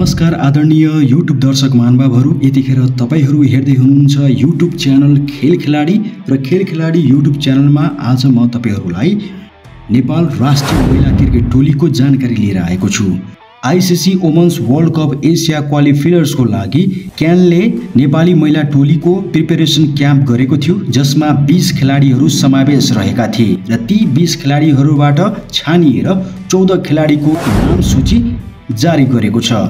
नमस्कार आदरणीय युट्युब दर्शक महानुभावहरू, यतिखेर तपाईहरू हेर्दै हुनुहुन्छ युट्युब च्यानल खेल खेलाडी र खेल खेलाडी युट्युब च्यानलमा आज म तपाईहरूलाई नेपाल राष्ट्रिय महिला क्रिकेट टोलीको जानकारी लिएर आएको छु। ICC women's world cup Asia क्वालिफायर्सको लागि क्यानले नेपाली महिला टोलीको प्रिपरेसन क्याम्प गरेको थियो, जसमा 20 खेलाडीहरू समावेश रहेका थिए र ती 20 खेलाडीहरूबाट छानिएर 14 खेलाडीको नाम सूची जारी गरेको छ,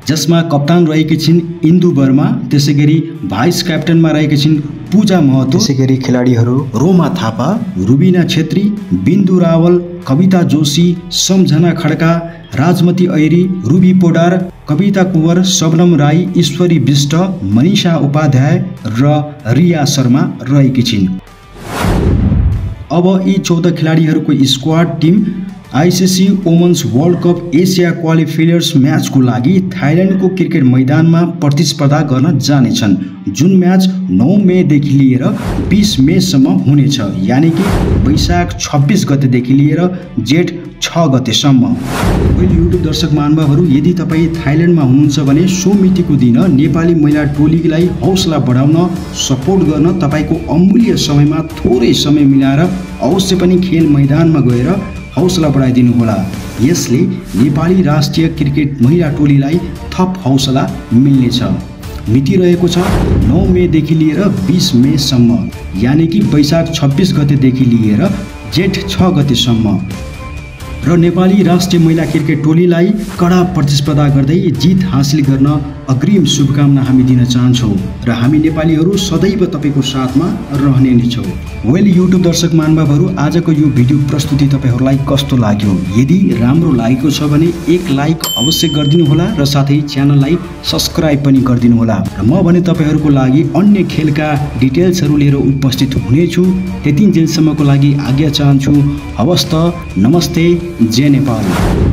जसमा कप्तान रहेकी छिन् इन्दु वर्मा, त्यसैगरी भाइस क्याप्टनमा रहेकी छिन् पूजा महतो, त्यसैगरी खेलाडीहरू रोमा थापा, रुबिना छेत्री, बिन्दु रावल, कविता जोशी, सम्झना खड्का, राजमती ऐरी, रुबी पोडार, कविता कुँवर, शबनम राई, ईश्वरी विष्ट, मनिषा उपाध्याय र रिया शर्मा रहेकी छिन्। अब यी 14 खेलाडीहरूको squad team ICC women's world cup Asia qualifiers मैचको लागि थाइल्यान्डको क्रिकेट मैदानमा प्रतिस्पर्धा गर्न जानेछन्, जुन मैच 9 मेदेखि लिएर 20 मेसम्म हुनेछ, यानी कि वैशाख 26 गतेदेखि लिएर जेठ 6 गतेसम्म। युट्युब दर्शक महानुभावहरू, यदि तपाईँ थाइल्यान्डमा हुनुहुन्छ भने सो मितिको दिन नेपाली महिला टोलीलाई हौसला बढाउन सपोर्ट गर्न तपाईँको अमूल्य समयमा थोरै समय मिलाएर अवश्य पनि खेल मैदानमा गएर हौसला बढाइदिनु होला। यसले नेपाली राष्ट्रिय क्रिकेट महिला टोलीलाई थप हौसला मिल्नेछ। मिति रहेको छ 9 मेदेखि लिएर 20 मेसम्म, यानी कि वैशाख 26 गतेदेखि लिएर जेठ 6 गतेसम्म। र नेपाली राष्ट्रिय महिला क्रिकेट टोलीलाई कडा प्रतिस्पर्धा गर्दै जित हासिल गर्न अग्रिम शुभकामना हामी दिन चाहन्छौँ र हामी नेपालीहरू सदैव तपाईँको साथमा रहने नै छौँ। वेल युट्युब दर्शक महानुभावहरू, आजको यो भिडियो प्रस्तुति तपाईँहरूलाई कस्तो लाग्यो? यदि राम्रो लागेको छ भने एक लाइक अवश्य गरिदिनु होला र साथै च्यानललाई सब्स्क्राइब पनि गरिदिनु होला। र म भने तपाईँहरूको लागि अन्य खेलका डिटेल्सहरू लिएर उपस्थित हुनेछु। त्यतिन्जेलसम्मको लागि आज्ञा चाहन्छु। हवस् त, नमस्ते, जय नेपाल।